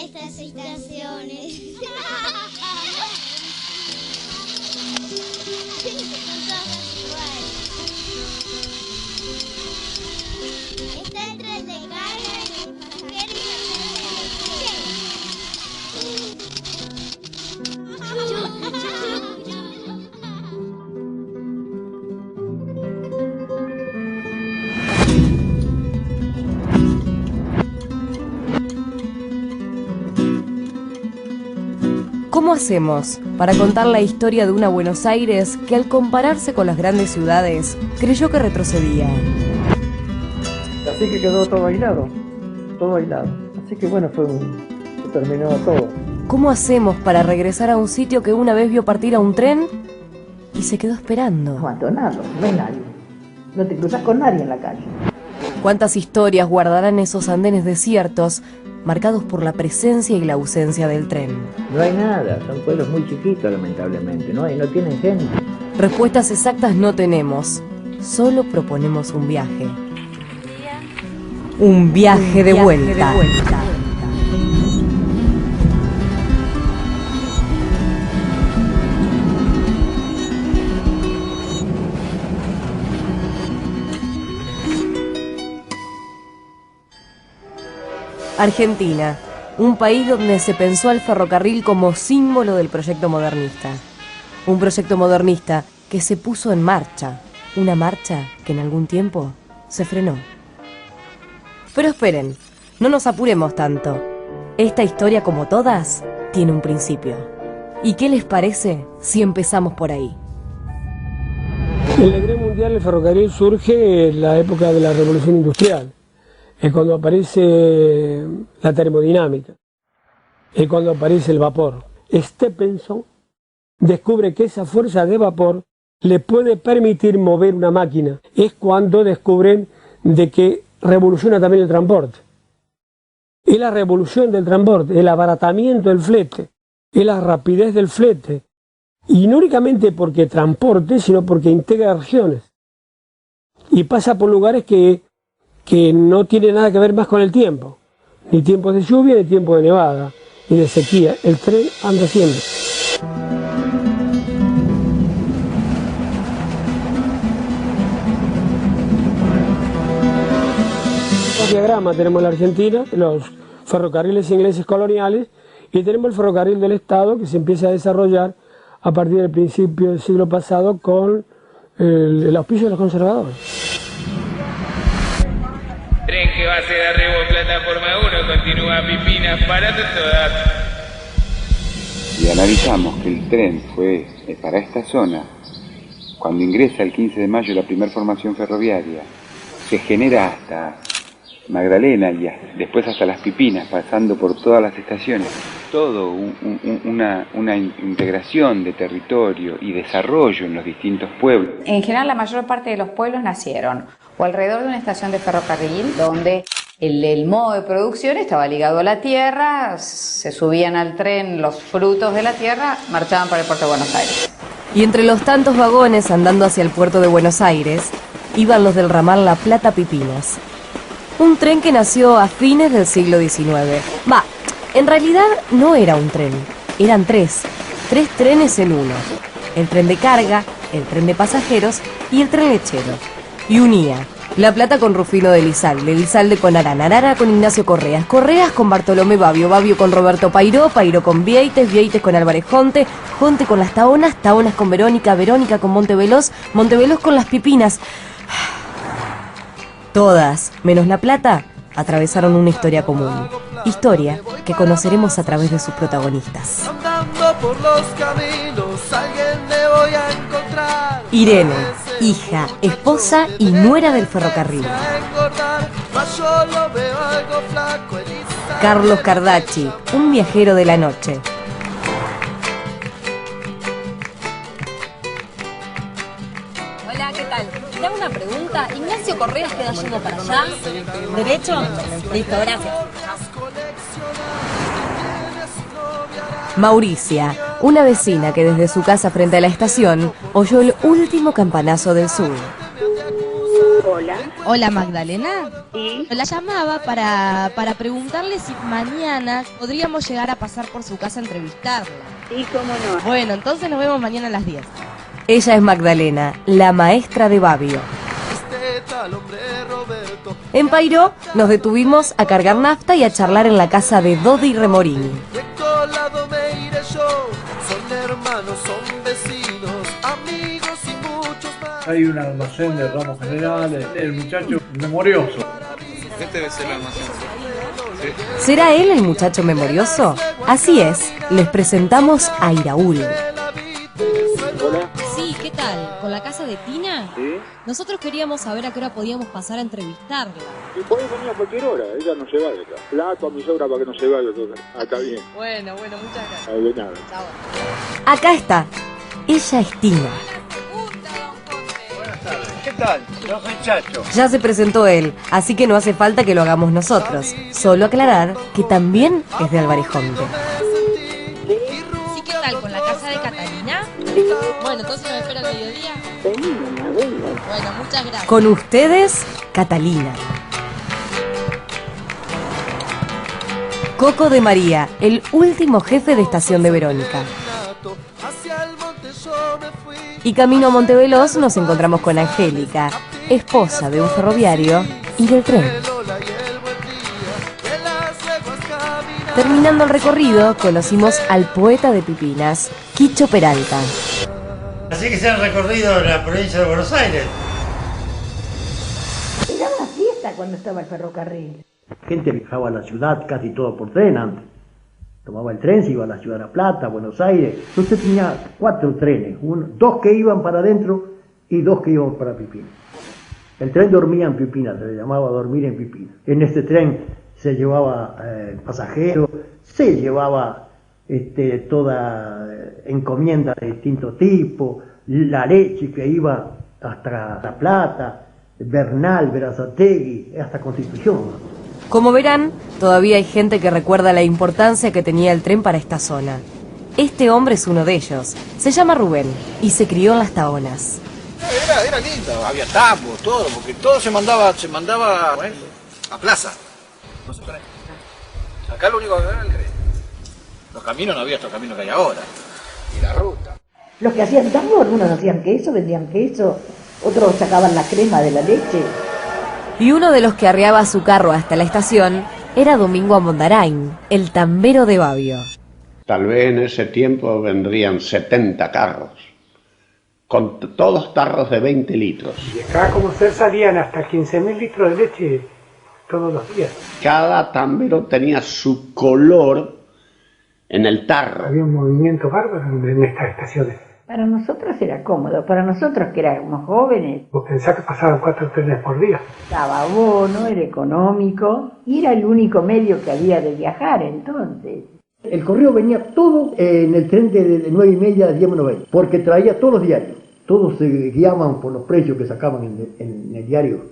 estas estaciones. Son todas iguales. Está el tren de carga, el pasajero y el tren ¿Cómo hacemos para contar la historia de una Buenos Aires que al compararse con las grandes ciudades creyó que retrocedía? Así que quedó todo aislado. Así que bueno, se terminó todo. ¿Cómo hacemos para regresar a un sitio que una vez vio partir a un tren y se quedó esperando? Abandonado, no hay nadie. No te cruzas con nadie en la calle. ¿Cuántas historias guardarán esos andenes desiertos, marcados por la presencia y la ausencia del tren? No hay nada, son pueblos muy chiquitos lamentablemente, no tienen gente. Respuestas exactas no tenemos, solo proponemos un viaje. Un viaje de vuelta. Argentina, un país donde se pensó al ferrocarril como símbolo del proyecto modernista. Un proyecto modernista que se puso en marcha, una marcha que en algún tiempo se frenó. Pero esperen, no nos apuremos tanto. Esta historia, como todas, tiene un principio. ¿Y qué les parece si empezamos por ahí? En la guerra mundial el ferrocarril surge en la época de la Revolución Industrial. Es cuando aparece la termodinámica, es cuando aparece el vapor. Stephenson descubre que esa fuerza de vapor le puede permitir mover una máquina. Es cuando descubren de que revoluciona también el transporte. Es la revolución del transporte, el abaratamiento del flete, es la rapidez del flete. Y no únicamente porque transporte, sino porque integra regiones. Y pasa por lugares que no tiene nada que ver más con el tiempo, ni tiempos de lluvia, ni tiempo de nevada, ni de sequía. El tren anda siempre. Dos diagramas tenemos en la Argentina, los ferrocarriles ingleses coloniales, y tenemos el ferrocarril del Estado que se empieza a desarrollar a partir del principio del siglo pasado con el auspicio de los conservadores. Tren que va a ser arribo en plataforma 1, continúa Pipinas, parando todas. Y analizamos que el tren fue para esta zona, cuando ingresa el 15 de mayo la primera formación ferroviaria, se genera hasta Magdalena y después hasta Las Pipinas, pasando por todas las estaciones. Todo una integración de territorio y desarrollo en los distintos pueblos. En general, la mayor parte de los pueblos nacieron o alrededor de una estación de ferrocarril donde el modo de producción estaba ligado a la tierra, se subían al tren los frutos de la tierra, marchaban para el puerto de Buenos Aires. Y entre los tantos vagones andando hacia el puerto de Buenos Aires, iban los del ramal La Plata-Pipinas. Un tren que nació a fines del siglo XIX. En realidad no era un tren, eran tres trenes en uno. El tren de carga, el tren de pasajeros y el tren lechero. Y unía La Plata con Rufino de Elizalde con Arana, Arana con Ignacio Correas, Correas con Bartolomé Babio, Babio con Roberto Pairó, Pairó con Vieites, Vieites con Álvarez Jonte, Jonte con las Taonas, Taonas con Verónica, Verónica con Monteveloz, Monteveloz con Las Pipinas. Todas, menos La Plata, atravesaron una historia común. Historia que conoceremos a través de sus protagonistas. Irene, hija, esposa y nuera del ferrocarril. Carlos Cardachi, un viajero de la noche. Hola, ¿qué tal? Te hago una pregunta. ¿Ignacio Correas queda yendo para allá? ¿Derecho? Listo, gracias. Mauricia, una vecina que desde su casa frente a la estación oyó el último campanazo del sur. Hola. Hola, Magdalena. Sí. La llamaba para preguntarle si mañana podríamos llegar a pasar por su casa a entrevistarla. Sí, cómo no. Bueno, entonces nos vemos mañana a las 10. Ella es Magdalena, la maestra de Babio. En Pairó nos detuvimos a cargar nafta y a charlar en la casa de Dodi Remorini. Hay un almacén de ramos generales, el muchacho memorioso. Este debe ser el almacén. Sí. ¿Será él el muchacho memorioso? Así es, les presentamos a Iraúl. Sí, ¿qué tal? ¿Con la casa de Tina? Sí. Nosotros queríamos saber a qué hora podíamos pasar a entrevistarla. Y podés venir a cualquier hora, ella no se va de acá. Plato a mi sobra para que no se vaya. Acá bien. Bueno, muchas gracias. De nada. Chao. Acá está, ella es Tina. ¿Qué tal? Yo soy Chacho. Ya se presentó él, así que no hace falta que lo hagamos nosotros. Solo aclarar que también es de Alvarejonte. Sí, ¿qué tal? ¿Con la casa de Catalina? Bueno, entonces nos espera al mediodía. Bueno, muchas gracias. Con ustedes, Catalina. Coco de María, el último jefe de estación de Verónica. Y camino a Monteveloz nos encontramos con Angélica, esposa de un ferroviario y del tren. Terminando el recorrido, conocimos al poeta de Pipinas, Quicho Peralta. Así que se han recorrido la provincia de Buenos Aires. Era una fiesta cuando estaba el ferrocarril. Gente viajaba a la ciudad casi todo por tren antes. Tomaba el tren, se iba a la ciudad de La Plata, Buenos Aires. Entonces tenía 4 trenes, 2 que iban para adentro y 2 que iban para Pipinas. El tren dormía en Pipinas, se le llamaba dormir en Pipinas. En este tren se llevaba pasajeros, se llevaba toda encomienda de distinto tipo, la leche que iba hasta La Plata, Bernal, Berazategui, hasta Constitución. Como verán, todavía hay gente que recuerda la importancia que tenía el tren para esta zona. Este hombre es uno de ellos. Se llama Rubén y se crió en Las Tahonas. Era lindo, había tapos, todo, porque todo se mandaba bueno, a plaza. Acá lo único que era el tren. Los caminos no había estos caminos que hay ahora. Y la ruta. Los que hacían tambo, algunos hacían queso, vendían queso, otros sacaban la crema de la leche. Y uno de los que arreaba su carro hasta la estación era Domingo Amondarain, el tambero de Babio. Tal vez en ese tiempo vendrían 70 carros, con todos tarros de 20 litros. Y acá como usted salían hasta 15.000 litros de leche todos los días. Cada tambero tenía su color en el tarro. Había un movimiento bárbaro en estas estaciones. Para nosotros era cómodo, para nosotros que éramos jóvenes. Vos pensás que pasaban 4 trenes por día. Daba bono, era económico y era el único medio que había de viajar entonces. El correo venía todo en el tren de 9:30 a 10:90, porque traía todos los diarios. Todos se guiaban por los precios que sacaban en el diario.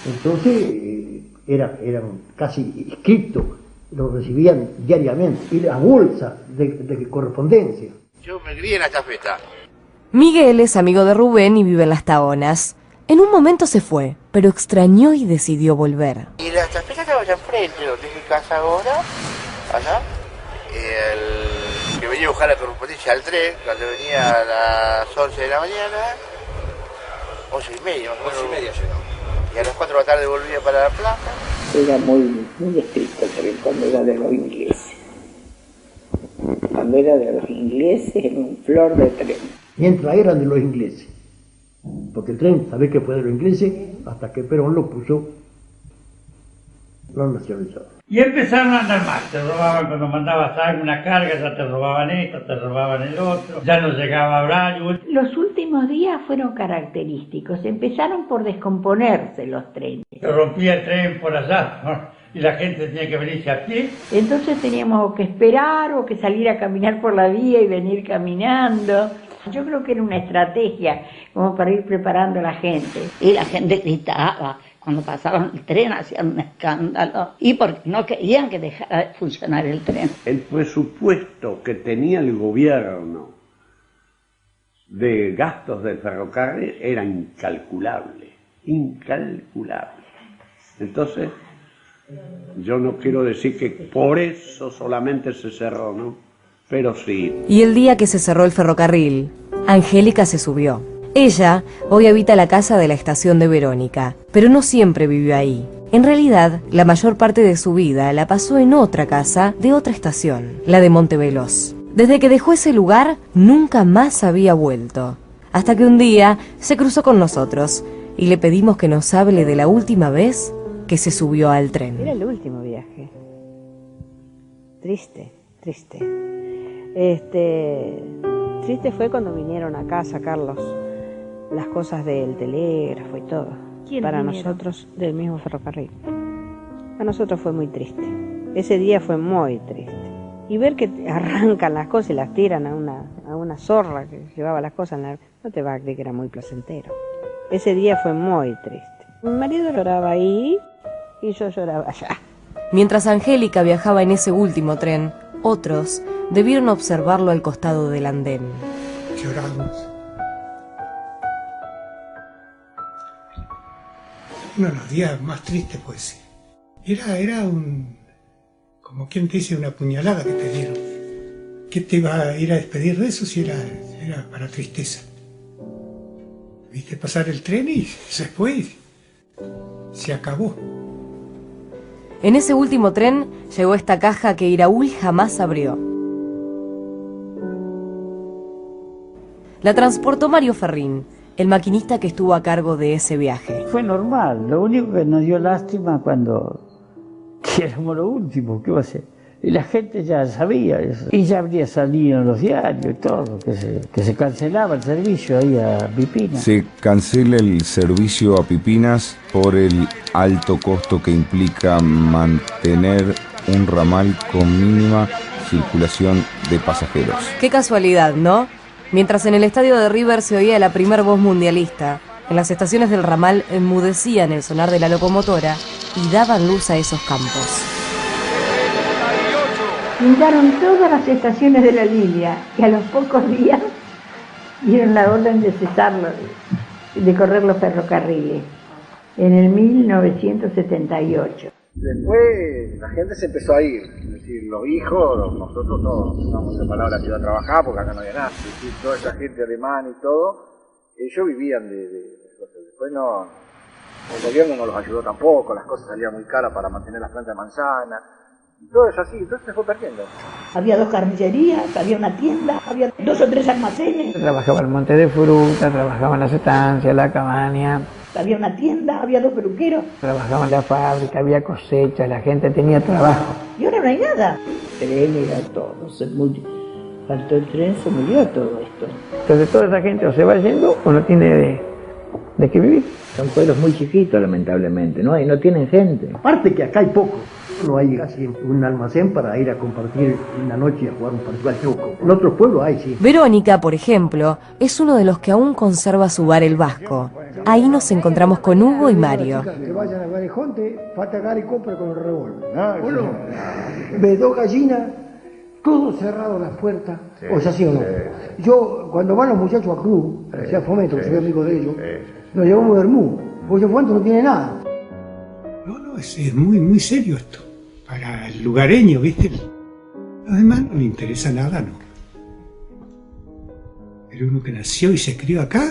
Entonces eran casi escritos, los recibían diariamente. Y la bolsa de correspondencia. Yo me crié en la chafeta. Miguel es amigo de Rubén y vive en Las Tahonas. En un momento se fue, pero extrañó y decidió volver. Y la chafeta estaba allá enfrente, donde es mi casa ahora, allá. El que venía a buscar la correspondencia al tren, cuando venía a las 11 de la mañana, 11:30, 11:30 llegó. Y a las 4 de la tarde volvía para La Plata. Era muy estricto cuando era de los ingleses. Cuando era de los ingleses, era un flor de tren. Mientras eran de los ingleses. Porque el tren, sabés que fue de los ingleses, hasta que Perón lo puso, lo nacionalizó. Y empezaron a andar mal, te robaban cuando mandabas alguna carga, ya te robaban esto, te robaban el otro, ya no llegaba horario. Los últimos días fueron característicos, empezaron por descomponerse los trenes. Se rompía el tren por allá, ¿no? Y la gente tenía que venirse a pie. Entonces teníamos que esperar o que salir a caminar por la vía y venir caminando. Yo creo que era una estrategia como para ir preparando a la gente. Y la gente gritaba. Cuando pasaban el tren hacían un escándalo. Y porque no querían que dejara de funcionar el tren. El presupuesto que tenía el gobierno de gastos del ferrocarril era incalculable. incalculable. Entonces, yo no quiero decir que por eso solamente se cerró, ¿no? Pero sí. Y el día que se cerró el ferrocarril, Angélica se subió. Ella hoy habita la casa de la estación de Verónica, pero no siempre vivió ahí. En realidad, la mayor parte de su vida la pasó en otra casa de otra estación, la de Monteveloz. Desde que dejó ese lugar, nunca más había vuelto. Hasta que un día se cruzó con nosotros y le pedimos que nos hable de la última vez que se subió al tren. Era el último viaje. Triste. Triste fue cuando vinieron acá a sacarlos las cosas del telégrafo y todo. ¿Quién para vinieron? Nosotros, del mismo ferrocarril. A nosotros fue muy triste. Ese día fue muy triste. Y ver que arrancan las cosas y las tiran a una zorra que llevaba las cosas no te va a creer que era muy placentero. Ese día fue muy triste. Mi marido lloraba ahí y yo lloraba allá. Mientras Angélica viajaba en ese último tren, otros debieron observarlo al costado del andén. Lloramos. Uno de los días más tristes, pues. Era como quien te dice, una puñalada que te dieron. ¿Qué te iba a ir a despedir de eso si era para tristeza? Viste pasar el tren y después se acabó. En ese último tren llegó esta caja que Iraúl jamás abrió. La transportó Mario Ferrín, el maquinista que estuvo a cargo de ese viaje. Fue normal, lo único que nos dio lástima que éramos lo último, ¿qué va a ser? Y la gente ya sabía eso. Y ya habría salido en los diarios y todo, que se cancelaba el servicio ahí a Pipinas. Se cancela el servicio a Pipinas por el alto costo que implica mantener un ramal con mínima circulación de pasajeros. Qué casualidad, ¿no? Mientras en el estadio de River se oía la primer voz mundialista, en las estaciones del ramal enmudecían el sonar de la locomotora y daban luz a esos campos. Pintaron todas las estaciones de la línea y a los pocos días dieron la orden de cesarlo, de correr los ferrocarriles, en el 1978. Después la gente se empezó a ir, es decir, los hijos, nosotros todos estábamos separados de la ciudad a trabajar porque acá no había nada, es decir, toda esa gente alemana y todo, ellos vivían de cosas. Después el gobierno no los ayudó tampoco, las cosas salían muy caras para mantener las plantas de manzana. Todo eso así, entonces se fue perdiendo. Había 2 carnicerías, había una tienda, había 2 o 3 almacenes. Trabajaba el monte de fruta, trabajaba en las estancias, la cabaña. Había una tienda, había 2 peluqueros. Trabajaba en la fábrica, había cosecha, la gente tenía trabajo. Y ahora no hay nada. El tren era todo, faltó el tren, se murió todo esto. Entonces toda esa gente o se va yendo o no tiene de qué vivir. Son pueblos muy chiquitos, lamentablemente, ¿no? Y no tienen gente. Aparte que acá hay poco. No hay casi un almacén para ir a compartir una noche y a jugar un partido al truco. En otros pueblos hay, sí. Verónica, por ejemplo, es uno de los que aún conserva su bar El Vasco. Ahí nos encontramos con Hugo y Mario. Que vayan a Guarejonte, falta agarrar y compra con el revólver. Uno ve 2 gallinas, todo cerrado las puertas. Sí, o sea, ¿sí o no? Sí. Yo, cuando van los muchachos a club, sea Fomento, que soy amigo de ellos, nos llevamos vermú, porque Fomento no tiene nada. No, es muy, muy serio esto. Para el lugareño, ¿viste? A los demás no le interesa nada, ¿no? Pero uno que nació y se crió acá,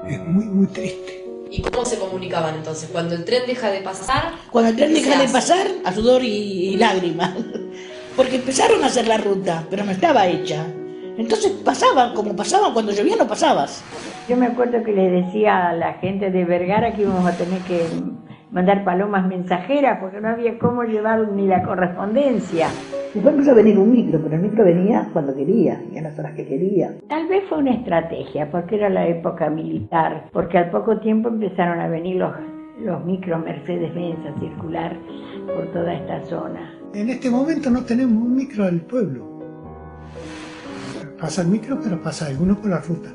es muy, muy triste. ¿Y cómo se comunicaban entonces? Cuando el tren deja de pasar... Cuando el tren deja de pasar, a sudor y lágrimas. Porque empezaron a hacer la ruta, pero no estaba hecha. Entonces pasaban, como pasaban cuando llovía, no pasabas. Yo me acuerdo que le decía a la gente de Vergara que íbamos a tener que mandar palomas mensajeras porque no había cómo llevar ni la correspondencia. Después empezó a venir un micro, pero el micro venía cuando quería y a las horas que quería. Tal vez fue una estrategia porque era la época militar, porque al poco tiempo empezaron a venir los micros Mercedes-Benz a circular por toda esta zona. En este momento no tenemos un micro al pueblo. Pasa el micro, pero pasa alguno por la ruta.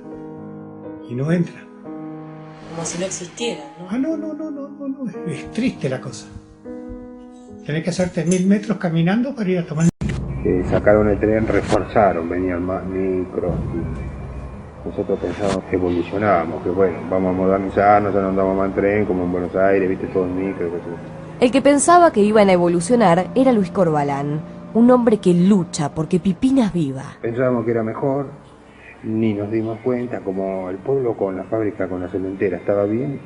Y no entra. Como si no existiera, ¿no? No, es triste la cosa. Tenés que hacerte 1000 metros caminando para ir a tomar. Sacaron el tren, reforzaron, venían más micros nosotros pensábamos que evolucionábamos, que bueno, vamos a modernizarnos, ya no andamos más en tren como en Buenos Aires, viste, todo en micro, que El que pensaba que iban a evolucionar era Luis Corbalán, un hombre que lucha porque Pipinas viva. pensábamos que era mejor, ni nos dimos cuenta, como el pueblo con la fábrica, con la cementera estaba bien,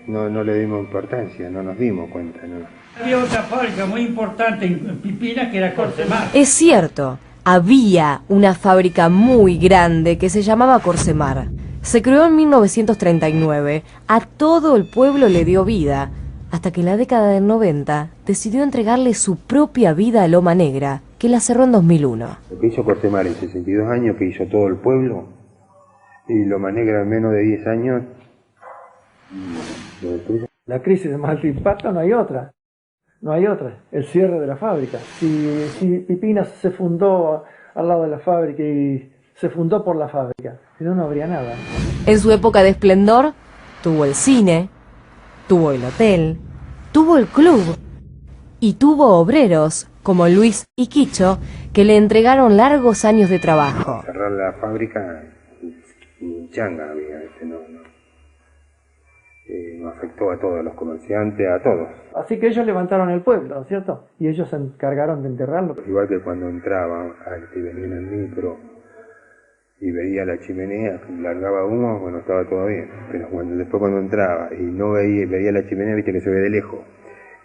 no le dimos importancia, no nos dimos cuenta. ¿No? Había otra fábrica muy importante en Pipinas que era Corsemar. Es cierto, había una fábrica muy grande que se llamaba Corsemar. Se creó en 1939, a todo el pueblo le dio vida, hasta que en la década del 90 decidió entregarle su propia vida a Loma Negra, que la cerró en 2001. Lo que hizo Corsemar en 62 años, que hizo todo el pueblo, y Loma Negra en menos de 10 años, lo destruyó. La crisis de más alto impacto no hay otra. No hay otra. El cierre de la fábrica. Si Pipinas se fundó al lado de la fábrica y se fundó por la fábrica, si no, no habría nada. En su época de esplendor, tuvo el cine, tuvo el hotel, tuvo el club y tuvo obreros como Luis y Quicho que le entregaron largos años de trabajo. Cerrar la fábrica, changa había, nos afectó a todos los comerciantes, a todos. Así que ellos levantaron el pueblo, ¿cierto? Y ellos se encargaron de enterrarlo. Igual que cuando entraba, venía en el micro y veía la chimenea, largaba humo, bueno, estaba todo bien. Pero después cuando entraba y no veía la chimenea, viste que se ve de lejos,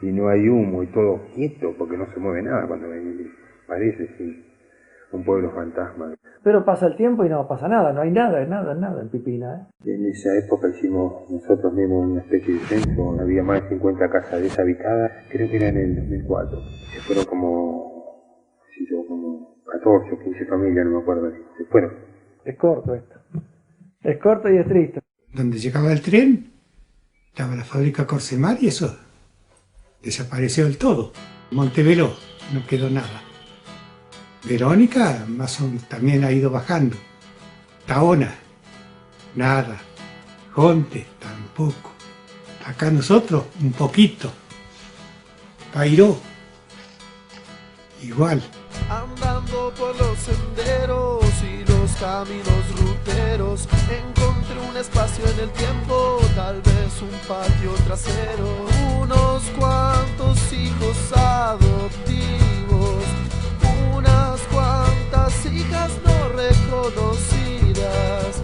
y no hay humo y todo quieto, porque no se mueve nada cuando parece, sí, un pueblo fantasma. Pero pasa el tiempo y no pasa nada, no hay nada en Pipina. En esa época hicimos nosotros mismos una especie de censo, había más de 50 casas deshabitadas, creo que era en el 2004, que fueron como 14 o 15 familias, no me acuerdo, se fueron. Es corto esto, es corto y es triste. Donde llegaba el tren, estaba la fábrica Corsemar y eso desapareció del todo. Montebello, no quedó nada. Verónica, también ha ido bajando. Taona, nada. Jonte, tampoco. Acá nosotros, un poquito. Pairó, igual. Andando por los senderos y los caminos ruteros, encontré un espacio en el tiempo, tal vez un patio trasero, unos cuantos hijos adoptivos, unas cuantas hijas no reconocidas,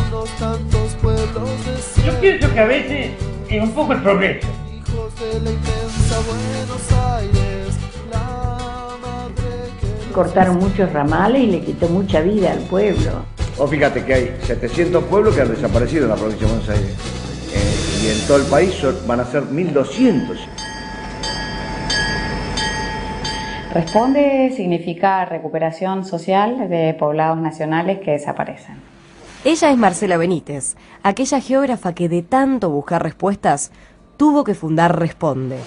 unos tantos pueblos desiertos. Yo pienso que a veces es un poco el progreso. Hijos de la inmensa Buenos Aires, la madre que... Cortaron muchos ramales y le quitó mucha vida al pueblo. Vos fíjate que hay 700 pueblos que han desaparecido en la provincia de Buenos Aires. Y en todo el país van a ser 1200. Responde significa recuperación social de poblados nacionales que desaparecen. Ella es Marcela Benítez, aquella geógrafa que de tanto buscar respuestas tuvo que fundar Responde.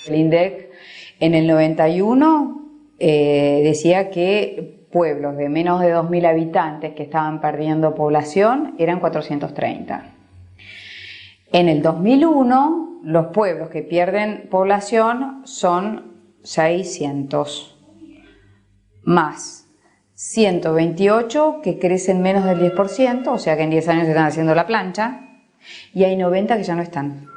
El INDEC en el 91 decía que pueblos de menos de 2.000 habitantes que estaban perdiendo población eran 430. En el 2001 los pueblos que pierden población son 600, más 128 que crecen menos del 10%, o sea que en 10 años se están haciendo la plancha, y hay 90 que ya no están.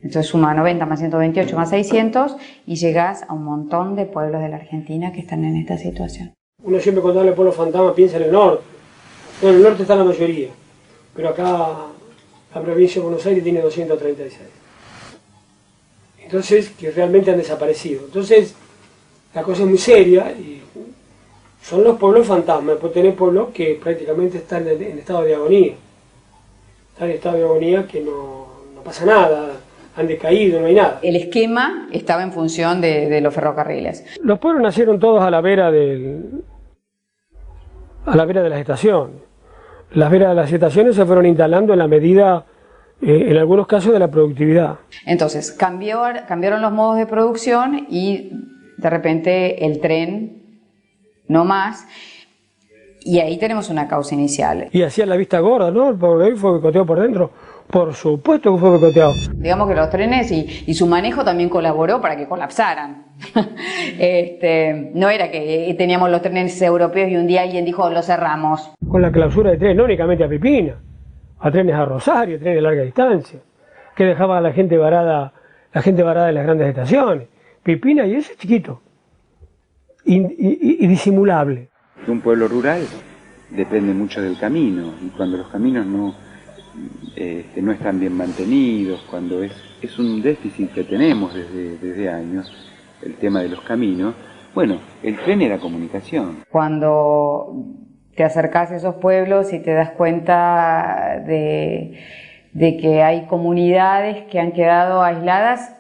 Entonces suma 90 más 128 más 600 y llegás a un montón de pueblos de la Argentina que están en esta situación. Uno siempre cuando habla de pueblo fantasma piensa en el norte. Bueno, en el norte está la mayoría, pero acá la provincia de Buenos Aires tiene 236. Entonces, que realmente han desaparecido. Entonces, la cosa es muy seria y son los pueblos fantasmas. Después tenés pueblos que prácticamente están en estado de agonía. Están en estado de agonía que no pasa nada, han decaído, no hay nada. El esquema estaba en función de los ferrocarriles. Los pueblos nacieron todos a la vera de las estaciones. Las veras de las estaciones se fueron instalando en la medida, en algunos casos, de la productividad. Entonces, cambiaron los modos de producción y de repente el tren no más. Y ahí tenemos una causa inicial. Y hacía la vista gorda, ¿no? El ferrocarril fue boicoteado por dentro Por supuesto que fue boicoteado. Digamos que los trenes y su manejo también colaboró para que colapsaran. No era que teníamos los trenes europeos y un día alguien dijo lo cerramos. Con la clausura de trenes, no únicamente a Pipina, a trenes a Rosario, trenes de larga distancia, que dejaba a la gente varada en las grandes estaciones. Pipina y ese chiquito, y disimulable. Un pueblo rural depende mucho del camino, y cuando los caminos no están bien mantenidos, cuando es un déficit que tenemos desde años, el tema de los caminos, bueno, el tren era comunicación. Cuando te acercás a esos pueblos y te das cuenta de que hay comunidades que han quedado aisladas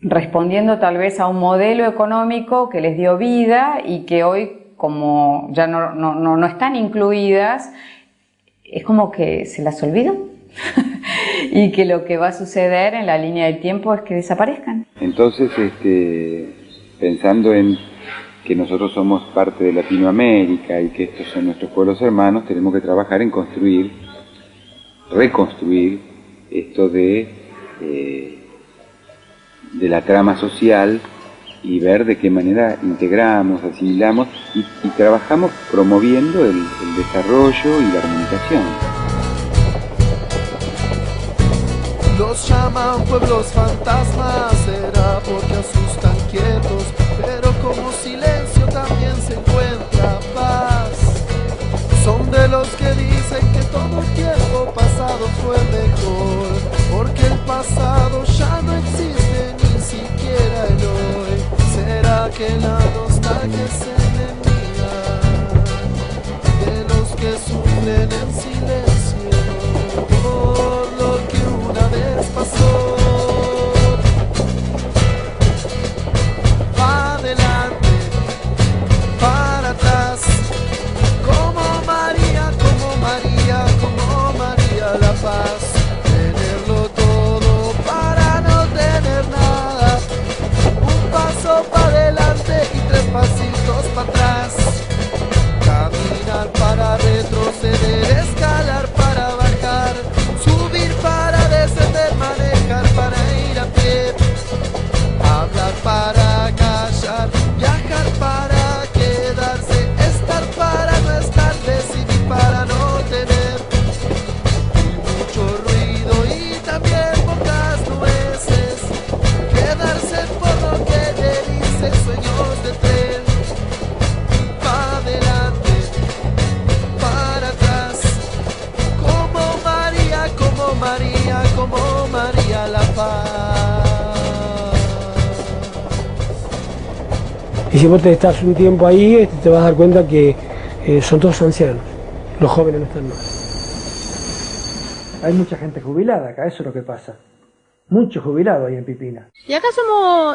respondiendo tal vez a un modelo económico que les dio vida y que hoy, como ya no están incluidas, es como que se las olvidó y que lo que va a suceder en la línea del tiempo es que desaparezcan. Entonces, pensando en que nosotros somos parte de Latinoamérica y que estos son nuestros pueblos hermanos, tenemos que trabajar en reconstruir esto de la trama social y ver de qué manera integramos, asimilamos y trabajamos promoviendo el desarrollo y la comunicación. Los llaman pueblos fantasmas, será porque asustan quietos, pero como silencio también se encuentra paz. Son de los que dicen que todo tiempo pasado fue mejor, porque el pasado ya no existe, ni siquiera el hoy. ¿Será que la nostalgia es enemiga de los que sufren en silencio por lo que una vez pasó? Va adelante, para atrás, como María, como María, como María la paz. Tenerlo todo para no tener nada. Un paso para adelante y tres pasitos para atrás. Caminar para retroceder, escalar para bajar, subir para descender, manejar para ir a pie, hablar para callar, viajar para quedarse, estar para no estar, decidir para no tener. Y mucho ruido y también pocas nueces, quedarse por lo que le dice, sueños de tren. Pa' adelante, para atrás, como María, como María, como María la paz. Y si vos te estás un tiempo ahí, te vas a dar cuenta que son todos ancianos, los jóvenes no están más. Hay mucha gente jubilada acá, eso es lo que pasa. Muchos jubilados ahí en Pipina. Y acá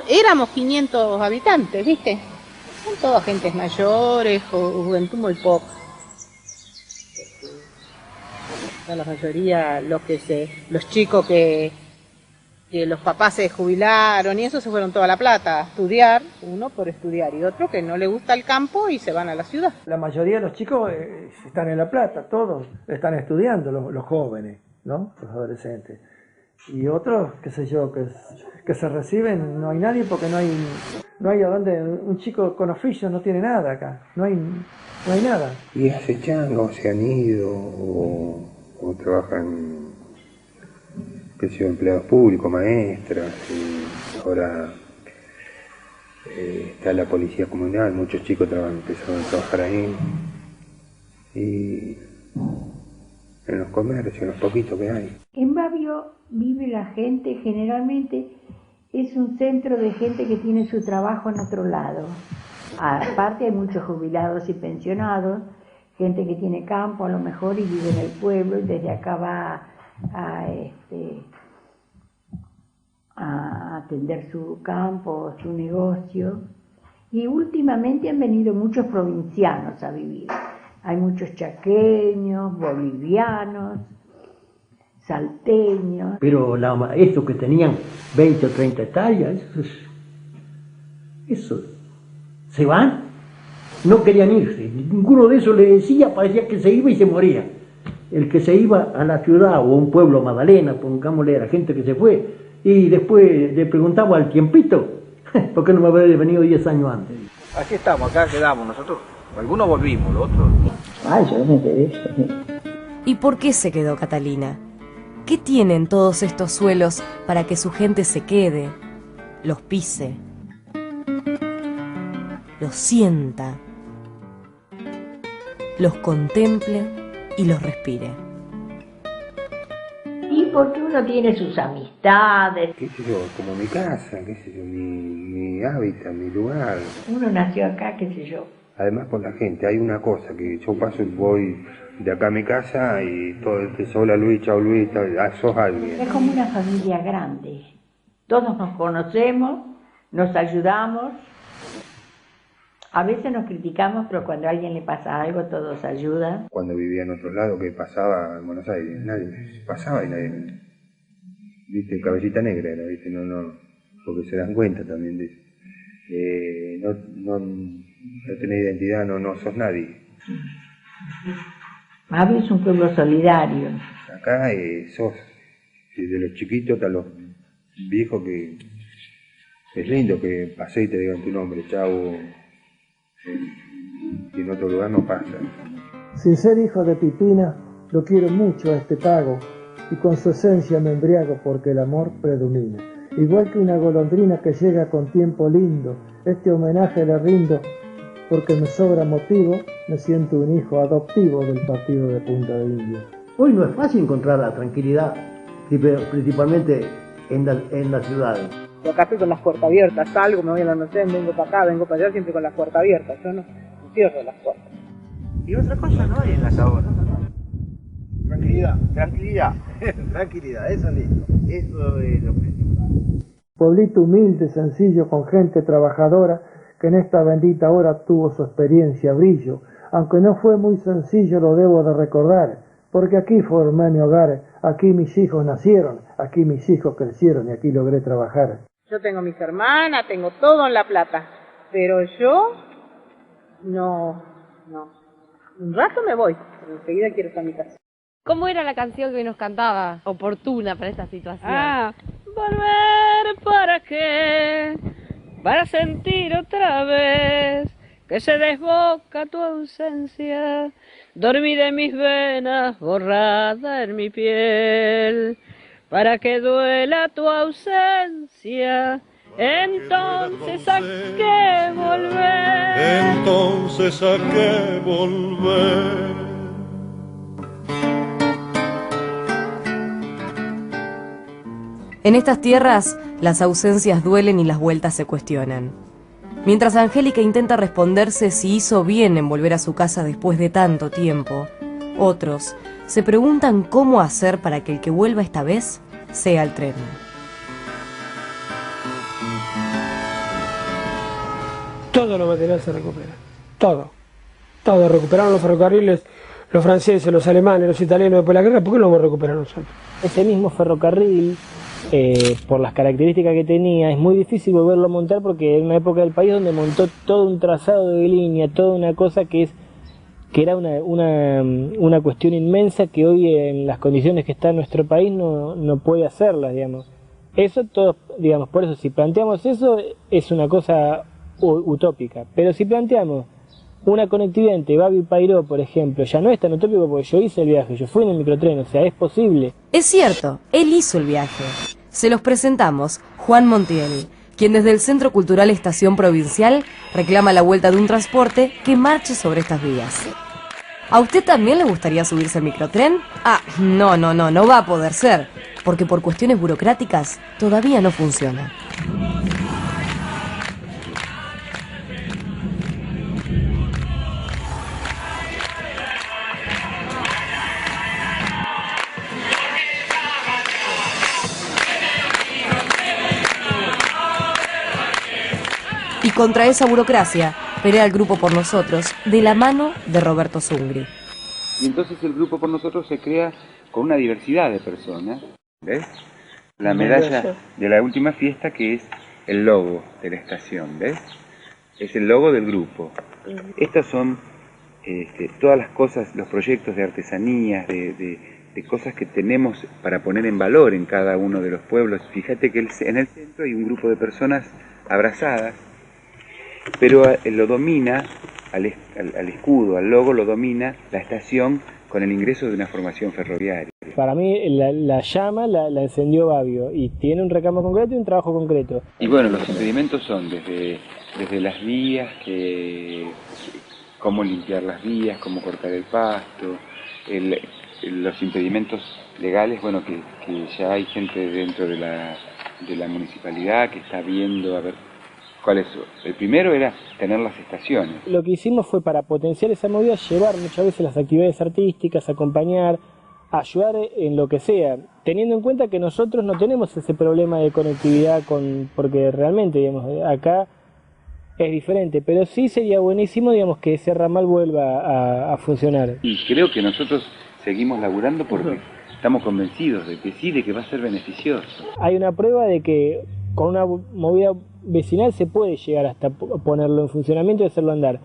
éramos 500 habitantes, ¿viste? Son todas gentes mayores, juventud muy poca. Son la mayoría los chicos que los papás se jubilaron y eso se fueron toda La Plata a estudiar, uno por estudiar y otro que no le gusta el campo y se van a la ciudad. La mayoría de los chicos están en La Plata, todos están estudiando, los jóvenes, ¿no? Los adolescentes. Y otros, qué sé yo, que se reciben, no hay nadie porque no hay a dónde, un chico con oficio no tiene nada acá, no hay nada. Y hace chango, se han ido o trabajan, qué sé yo, empleados públicos, maestras, y ahora está la policía comunal, muchos chicos empezaron a trabajar ahí, y en los comercios, en los poquitos que hay. En Babio vive la gente, generalmente es un centro de gente que tiene su trabajo en otro lado. Aparte hay muchos jubilados y pensionados, gente que tiene campo a lo mejor y vive en el pueblo y desde acá va a atender su campo, su negocio. Y últimamente han venido muchos provincianos a vivir. Hay muchos chaqueños, bolivianos, salteños. Pero estos que tenían 20 o 30 hectáreas, eso, se van, no querían irse. Ninguno de esos le decía, parecía que se iba y se moría. el que se iba a la ciudad o a un pueblo, Magdalena, pongámosle a la gente que se fue, y después le preguntaba al tiempito, ¿por qué no me habría venido 10 años antes? Aquí estamos, acá quedamos nosotros. Algunos volvimos, los otros. Ay, yo me quedé. ¿Y por qué se quedó Catalina? ¿Qué tienen todos estos suelos para que su gente se quede, los pise, los sienta, los contemple y los respire? Y porque uno tiene sus amistades. ¿Qué sé yo? Como mi casa, qué sé yo, mi hábitat, mi lugar. Uno nació acá, qué sé yo. Además por la gente, hay una cosa que yo paso y voy de acá a mi casa y todo el que hola Luis, chao Luis, sos alguien. Es como una familia grande. Todos nos conocemos, nos ayudamos. A veces nos criticamos, pero cuando a alguien le pasa algo, todos ayudan. Cuando vivía en otro lado, ¿qué pasaba en Buenos Aires? Nadie pasaba y nadie. Viste, cabellita negra era, viste, no, porque se dan cuenta también de eso. No tenés identidad, no sos nadie. Mabel es un pueblo solidario. Acá sos, desde los chiquitos hasta los viejos, que es lindo que pasé y te digan tu nombre, chavo. Y en otro lugar no pasa. Sin ser hijo de Pipina, lo quiero mucho a este pago, y con su esencia me embriago porque el amor predomina. Igual que una golondrina que llega con tiempo lindo, este homenaje le rindo, porque me sobra motivo, me siento un hijo adoptivo del partido de Punta de Indio. Hoy no es fácil encontrar la tranquilidad, principalmente en las ciudades. Yo acá estoy con las puertas abiertas, salgo, me voy a la almacén, vengo para acá, vengo para allá, siempre con las puertas abiertas. Yo no cierro las puertas. Y otra cosa no hay en las ahora. Tranquilidad, tranquilidad, eso es lindo. Eso es lo principal. Pueblito humilde, sencillo, con gente trabajadora, que en esta bendita hora tuvo su experiencia brillo. Aunque no fue muy sencillo, lo debo de recordar, porque aquí formé mi hogar, aquí mis hijos nacieron, aquí mis hijos crecieron y aquí logré trabajar. Yo tengo mis hermanas, tengo todo en La Plata, pero yo no. Un rato me voy, pero enseguida quiero estar en mi casa. ¿Cómo era la canción que nos cantaba? Oportuna para esta situación. ¿Volver para qué? Para sentir otra vez que se desboca tu ausencia, dormida en mis venas, borrada en mi piel, para que duela tu ausencia, entonces a qué volver. Entonces a qué volver. En estas tierras, las ausencias duelen y las vueltas se cuestionan. Mientras Angélica intenta responderse si hizo bien en volver a su casa después de tanto tiempo, otros se preguntan cómo hacer para que el que vuelva esta vez sea el tren. Todo lo material se recupera, todo. Recuperaron los ferrocarriles, los franceses, los alemanes, los italianos después de la guerra. ¿Por qué no lo vamos a recuperar nosotros? Ese mismo ferrocarril, por las características que tenía, es muy difícil volverlo a montar, porque en una época del país donde montó todo un trazado de línea, toda una cosa que era una cuestión inmensa, que hoy en las condiciones que está nuestro país no puede hacerlas, digamos. Eso todo, digamos, por eso si planteamos eso es una cosa utópica, pero si planteamos una conectividad entre Babi y Payró, por ejemplo, ya no es tan utópico, porque yo hice el viaje, yo fui en el microtren, o sea, es posible. Es cierto, él hizo el viaje. Se los presentamos, Juan Montiel, quien desde el Centro Cultural Estación Provincial reclama la vuelta de un transporte que marche sobre estas vías. ¿A usted también le gustaría subirse al microtren? No va a poder ser, porque por cuestiones burocráticas todavía no funciona. Y contra esa burocracia pelea el Grupo Por Nosotros, de la mano de Roberto Zungri. Y entonces el Grupo Por Nosotros se crea con una diversidad de personas, ¿ves? La medalla de la última fiesta, que es el logo de la estación, ¿ves? Es el logo del grupo. Estas son todas las cosas, los proyectos de artesanías, de cosas que tenemos para poner en valor en cada uno de los pueblos. Fíjate que en el centro hay un grupo de personas abrazadas, pero lo domina, al escudo, al logo, lo domina la estación con el ingreso de una formación ferroviaria. Para mí la llama la encendió Babio y tiene un reclamo concreto y un trabajo concreto. Y bueno, los impedimentos son desde las vías, cómo limpiar las vías, cómo cortar el pasto, los impedimentos legales, bueno, que ya hay gente dentro de la municipalidad que está viendo a ver cuál es. El primero era tener las estaciones. Lo que hicimos fue, para potenciar esa movida, llevar muchas veces las actividades artísticas, acompañar, ayudar en lo que sea, teniendo en cuenta que nosotros no tenemos ese problema de conectividad porque realmente, digamos, acá es diferente, pero sí sería buenísimo, digamos, que ese ramal vuelva a funcionar. Y creo que nosotros seguimos laburando porque estamos convencidos de que sí, de que va a ser beneficioso. Hay una prueba de que con una movida vecinal se puede llegar hasta ponerlo en funcionamiento y hacerlo andar.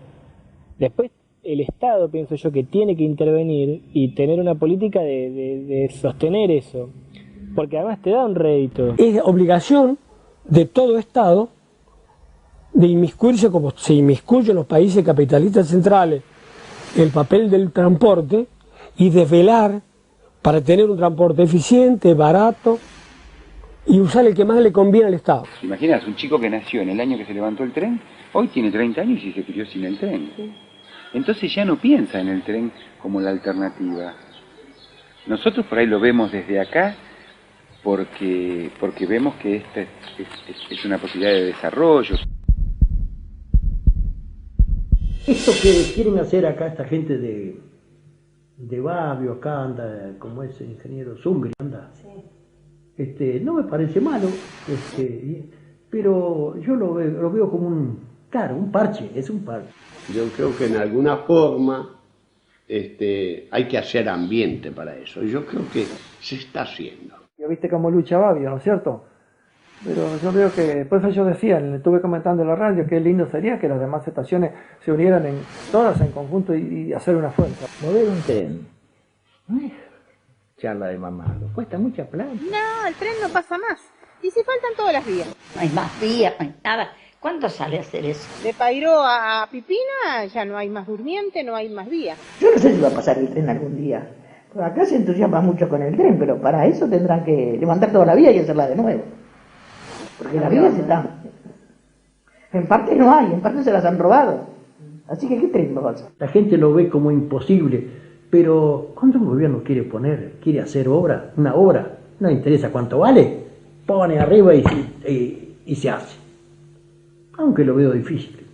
Después el Estado, pienso yo, que tiene que intervenir y tener una política de sostener eso, porque además te da un rédito. Es obligación de todo Estado de inmiscuirse, como se inmiscuye en los países capitalistas centrales, el papel del transporte, y de velar para tener un transporte eficiente, barato, y usar el que más le conviene al Estado. ¿Te imaginas? Un chico que nació en el año que se levantó el tren, hoy tiene 30 años y se crió sin el tren. Sí. Entonces ya no piensa en el tren como la alternativa. Nosotros por ahí lo vemos desde acá porque vemos que esta es una posibilidad de desarrollo. Esto que quieren hacer acá esta gente de Babio, acá anda, como ese ingeniero Zungri, anda. Sí. No me parece malo, pero yo lo veo como un parche, es un parche. Yo creo que en alguna forma hay que hacer ambiente para eso, y yo creo que se está haciendo. Ya viste cómo lucha Babio, ¿no es cierto? Pero yo veo que, por eso yo decía, le estuve comentando en la radio, qué lindo sería que las demás estaciones se unieran todas en conjunto y hacer una fuerza. Mover un tren, no es charla de mamado, cuesta mucha plata. No, el tren no pasa más. Y si faltan todas las vías. No hay más vías, no hay nada. ¿Cuánto sale hacer eso? De Pairó a Pipina ya no hay más durmiente, no hay más vías. Yo no sé si va a pasar el tren algún día. Pues acá se entusiasma mucho con el tren, pero para eso tendrán que levantar toda la vía y hacerla de nuevo. Porque las vías están... En parte no hay, en parte se las han robado. Así que ¿qué tren va a pasar? La gente lo ve como imposible, pero cuando un gobierno quiere hacer una obra, no le interesa cuánto vale, pone arriba y se hace. Aunque lo veo difícil,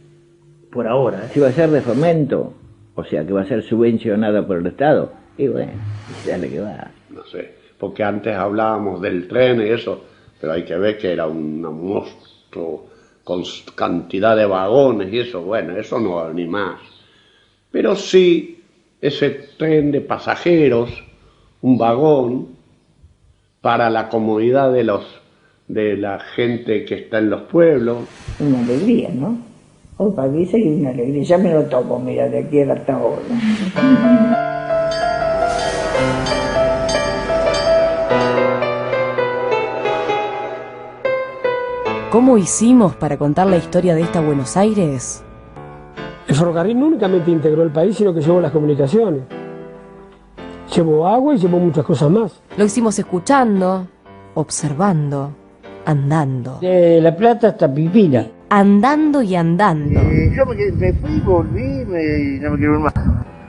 por ahora. Si va a ser de fomento, o sea que va a ser subvencionada por el Estado, y bueno, dale que va. No sé, porque antes hablábamos del tren y eso, pero hay que ver que era un monstruo con cantidad de vagones y eso, bueno, eso no va ni más. Pero sí, ese tren de pasajeros, un vagón, para la comodidad de la gente que está en los pueblos. Una alegría, ¿no? Hoy para mí sería una alegría. Ya me lo tomo, mira, de aquí hasta ahora. ¿Cómo hicimos para contar la historia de esta Buenos Aires? El ferrocarril no únicamente integró el país, sino que llevó las comunicaciones. Llevó agua y llevó muchas cosas más. Lo hicimos escuchando, observando, andando. De La Plata hasta Pipina. Andando y andando. Yo me fui, volví y no me quiero ir más.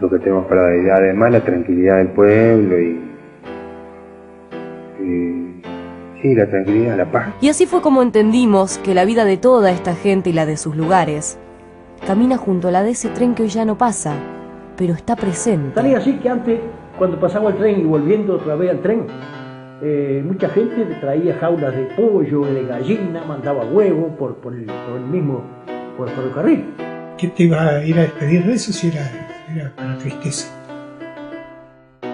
Lo que tenemos para dar, además, la tranquilidad del pueblo sí, la tranquilidad, la paz. Y así fue como entendimos que la vida de toda esta gente y la de sus lugares camina junto a la de ese tren que hoy ya no pasa, pero está presente. Tal es así que antes, cuando pasaba el tren y volviendo otra vez al tren, mucha gente traía jaulas de pollo, de gallina, mandaba huevos por el ferrocarril. ¿Quién te iba a ir a despedir de eso si era para tristeza?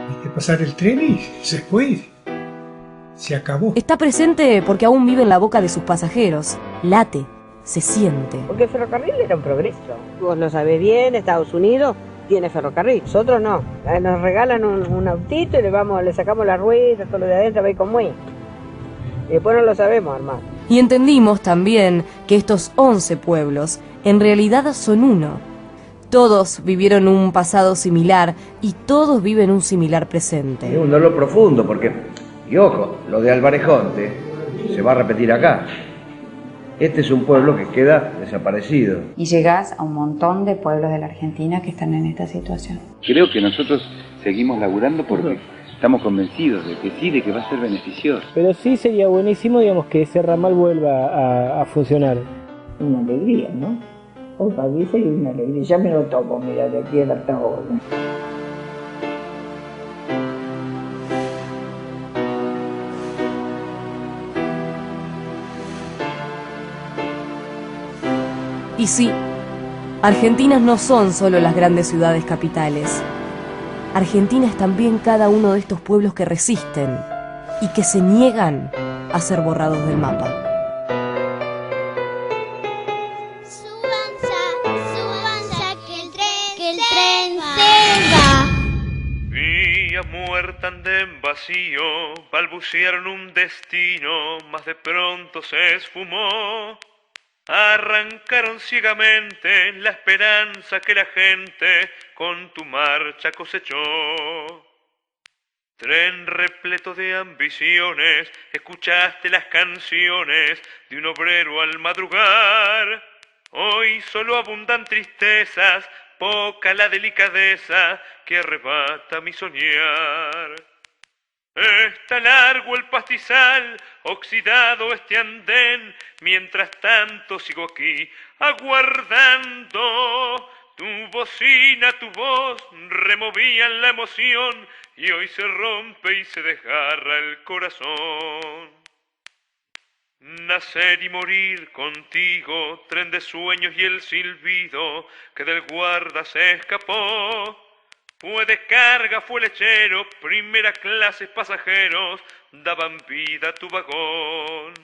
Viste pasar el tren y se fue, se acabó. Está presente porque aún vive en la boca de sus pasajeros, late, se siente. Porque el ferrocarril era un progreso. Vos lo sabés bien, Estados Unidos tiene ferrocarril. Nosotros no. Nos regalan un autito y le sacamos la rueda, todo lo de adentro, a ver cómo es. Y después no lo sabemos armar. Y entendimos también que estos 11 pueblos en realidad son uno. Todos vivieron un pasado similar y todos viven un similar presente. Es un dolor profundo porque, y ojo, lo de Alvarejonte se va a repetir acá. Este es un pueblo que queda desaparecido. Y llegás a un montón de pueblos de la Argentina que están en esta situación. Creo que nosotros seguimos laburando porque estamos convencidos de que sí, de que va a ser beneficioso. Pero sí sería buenísimo, digamos, que ese ramal vuelva a funcionar. Una alegría, ¿no? Otra vez sería una alegría. Ya me lo tomo, mira, de aquí hasta ahora. Y sí, argentinas no son solo las grandes ciudades capitales. Argentina es también cada uno de estos pueblos que resisten y que se niegan a ser borrados del mapa. Muerta andén vacío, balbucearon un destino, mas de pronto se esfumó. Arrancaron ciegamente la esperanza que la gente con tu marcha cosechó. Tren repleto de ambiciones, escuchaste las canciones de un obrero al madrugar. Hoy solo abundan tristezas, poca la delicadeza que arrebata mi soñar. Está largo el pastizal, oxidado este andén, mientras tanto sigo aquí aguardando. Tu bocina, tu voz removían la emoción y hoy se rompe y se desgarra el corazón. Nacer y morir contigo, tren de sueños y el silbido que del guarda se escapó. Fue de carga, fue lechero, primera clase pasajeros, daban vida a tu vagón.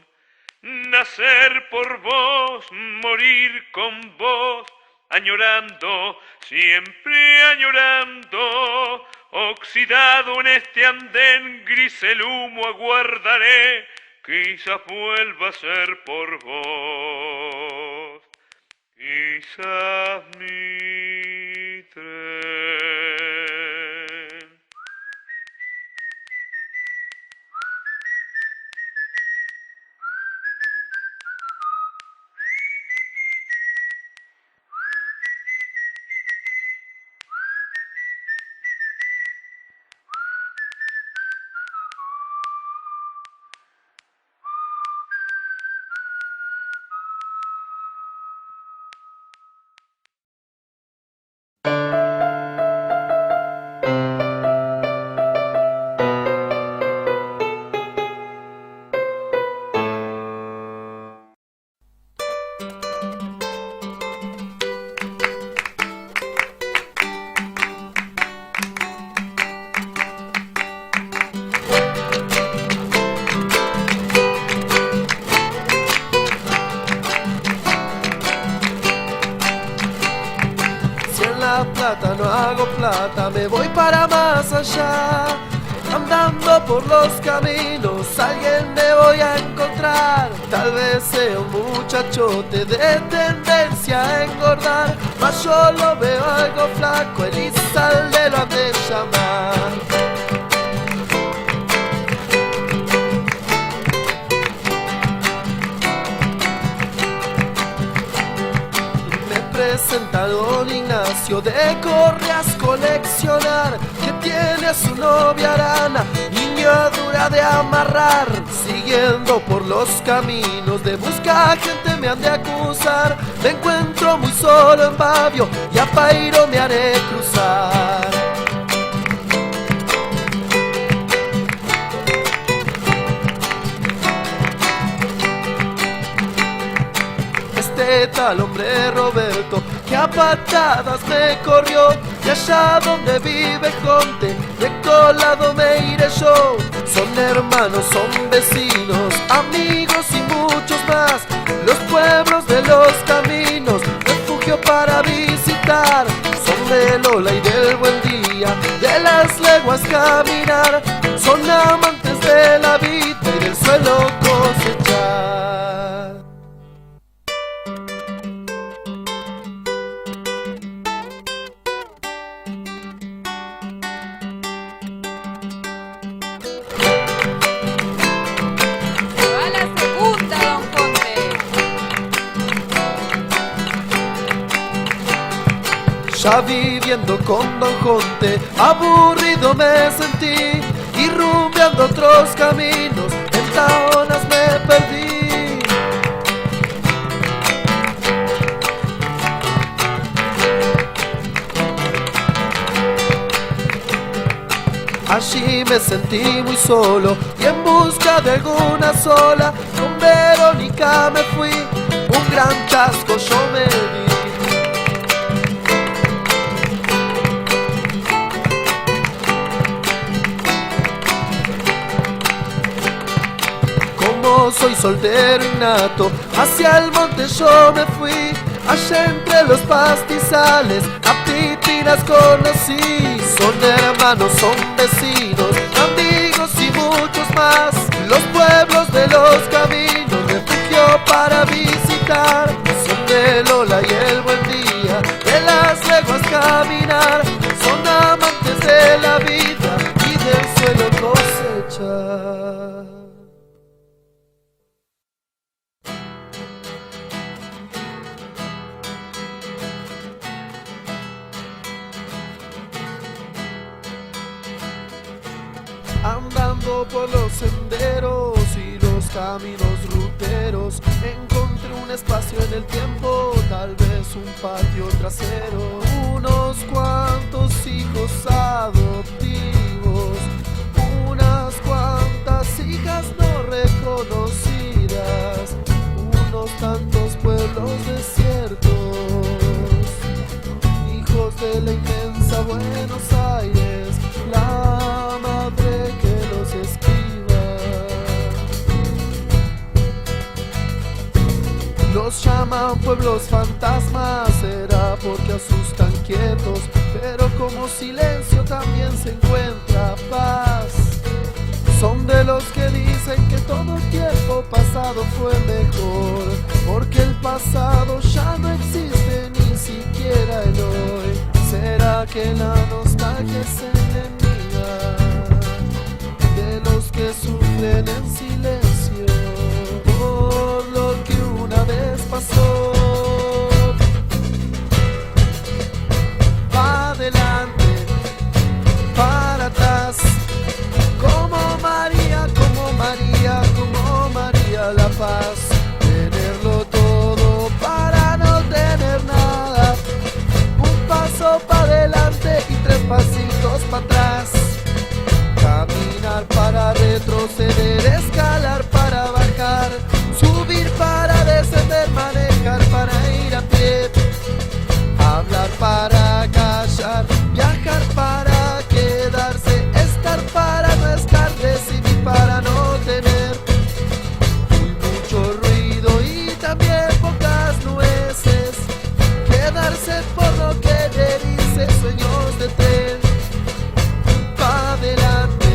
Nacer por vos, morir con vos, añorando, siempre añorando. Oxidado en este andén, gris el humo aguardaré, quizás vuelva a ser por vos. Quizás mi tren. No hago plata, me voy para más allá. Andando por los caminos, alguien me voy a encontrar. Tal vez sea un muchachote de tendencia a engordar, mas yo lo veo algo flaco, Elizalde lo han de llamar. Presenta don Ignacio de Correas Coleccionar, que tiene a su novia Arana, niña dura de amarrar. Siguiendo por los caminos de busca gente me han de acusar. Me encuentro muy solo en Babio y a Pairo me haré cruzar. Tal hombre Roberto que a patadas me corrió, y allá donde vive Conte de colado me iré yo. Son hermanos, son vecinos, amigos y muchos más, los pueblos de los caminos, refugio para visitar. Son de Lola y de leguas caminar, son amantes de la vida y del suelo cosechar. Va la segunda, don Conde. Ya viviendo con Don Jonte, aburrido me sentí, y rumbeando otros caminos, en taonas me perdí. Allí me sentí muy solo y en busca de alguna sola, con Verónica me fui, un gran chasco yo me di. Como soy soltero innato, hacia el monte yo me fui, allá entre los pastizales, a Pipinas conocí. Son hermanos, son vecinos, amigos y muchos más, los pueblos de los caminos, refugio para visitar. Son de Lola y el buen día, de las leguas caminar, son amantes de la vida y del suelo cosechar. Andando por los senderos y los caminos ruteros, encontré un espacio en el tiempo, tal vez un patio trasero, unos cuantos hijos adoptivos, unas cuantas hijas no reconocidas, unos tantos pueblos desiertos, hijos de la inmensa Buenos Aires, la madre que los esquiva. Los llaman pueblos fantasmas, será porque asustan quietos, pero como silencio también se encuentra paz. Son de los que dicen que todo tiempo pasado fue mejor, porque el pasado ya no existe, ni siquiera el hoy. ¿Será que la nostalgia es enemiga de los que sufren en silencio por lo que una vez pasó? Va adelante, para atrás, como María, como María, como María la Paz. Tenerlo todo para no tener nada, un paso para adelante y tres pasitos para atrás. Caminar para retroceder, escalar para bajar, subir para descender, manejar para ir a pie, hablar para callar, viajar para quedarse, estar para no estar, decidir para no tener. Muy mucho ruido y también pocas nueces, quedarse por no querer irse, sueños de tren. Pa' adelante,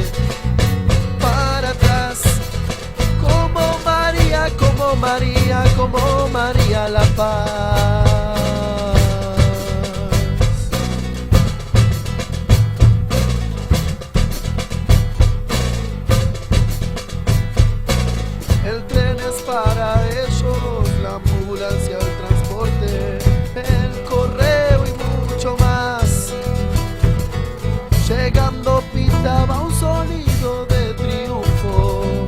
para atrás, como María, como María, como María la Paz. El tren es para ellos, la ambulancia, el transporte, el correo y mucho más. Llegando pitaba un sonido de triunfo,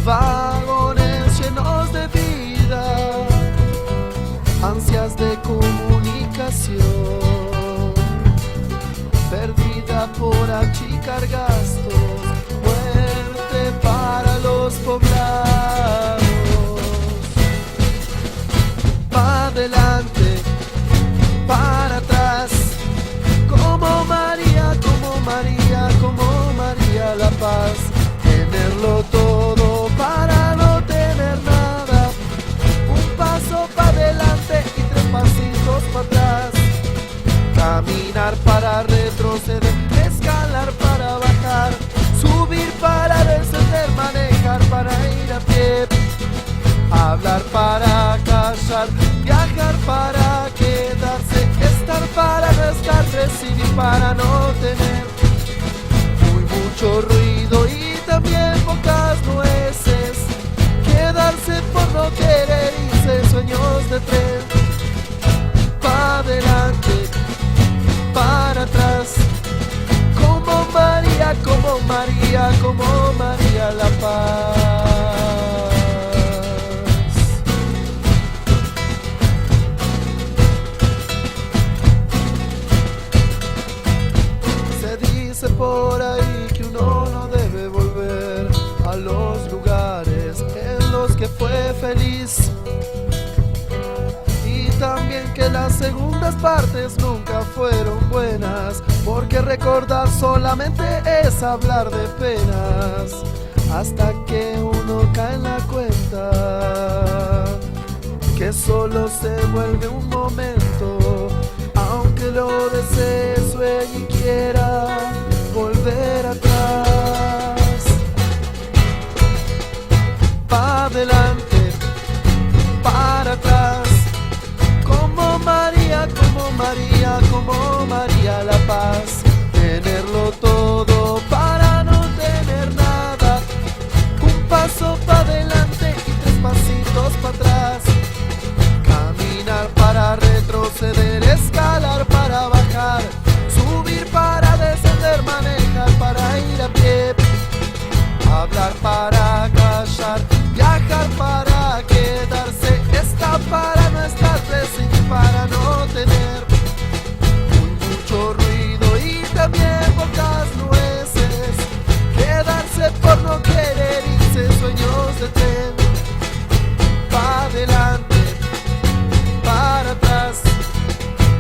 vagones llenos de vida, para no tener mucho ruido y también pocas nueces. Quedarse por no querer irse, sueños de tren. Pa' adelante, para atrás. Como María, como María, como María la Paz. Se dice por ahí que uno no debe volver a los lugares en los que fue feliz. Y también que las segundas partes nunca fueron buenas, porque recordar solamente es hablar de penas, hasta que uno cae en la cuenta que solo se vuelve un momento, aunque lo desee, sueñe y quiera volver atrás. Pa' adelante, para atrás. Como María, como María, como María la Paz. Tenerlo todo para no tener nada. Un paso para adelante y 3 pasitos para atrás. Caminar para retroceder, escalar para bajar, subir para descender, manejar para ir a pie, hablar para callar, viajar para quedarse, estar para no estar, decidir para no tener mucho ruido y también pocas nueces. Quedarse por no querer irse, sueños de tren. Pa' adelante, para atrás.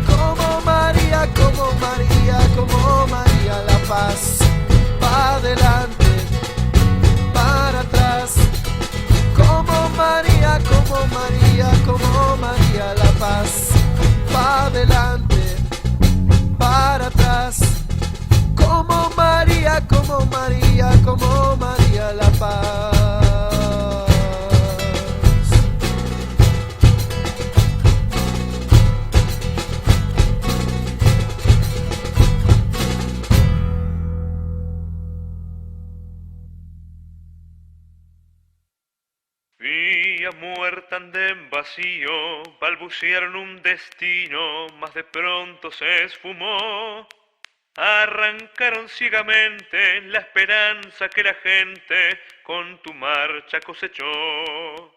Como María, como María, como María la Paz. Pa' adelante, para atrás. Como María, como María, como María la Paz. Pa' adelante, para atrás. Como María, como María, como María la Paz. Vía muerta andén vacío, balbucearon un destino, mas de pronto se esfumó. Arrancaron ciegamente la esperanza que la gente con tu marcha cosechó.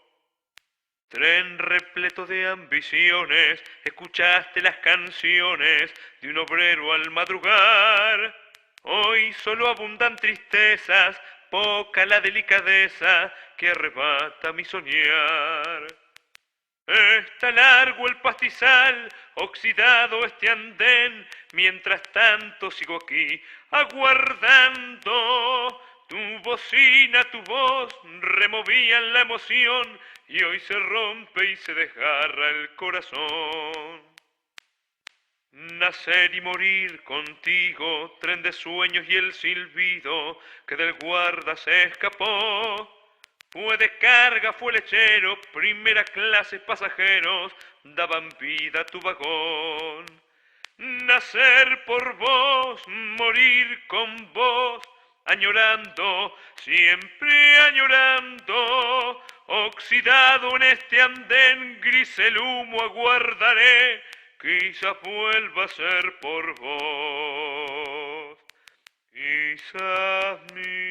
Tren repleto de ambiciones, escuchaste las canciones de un obrero al madrugar. Hoy solo abundan tristezas, poca la delicadeza que arrebata mi soñar. Está largo el pastizal, oxidado este andén, mientras tanto sigo aquí aguardando. Tu bocina, tu voz removían la emoción y hoy se rompe y se desgarra el corazón. Nacer y morir contigo, tren de sueños y el silbido que del guarda se escapó. Fue de carga, fue lechero, primera clase pasajeros, daban vida a tu vagón. Nacer por vos, morir con vos, añorando, siempre añorando. Oxidado en este andén, gris el humo aguardaré, quizás vuelva a ser por vos. Quizás mi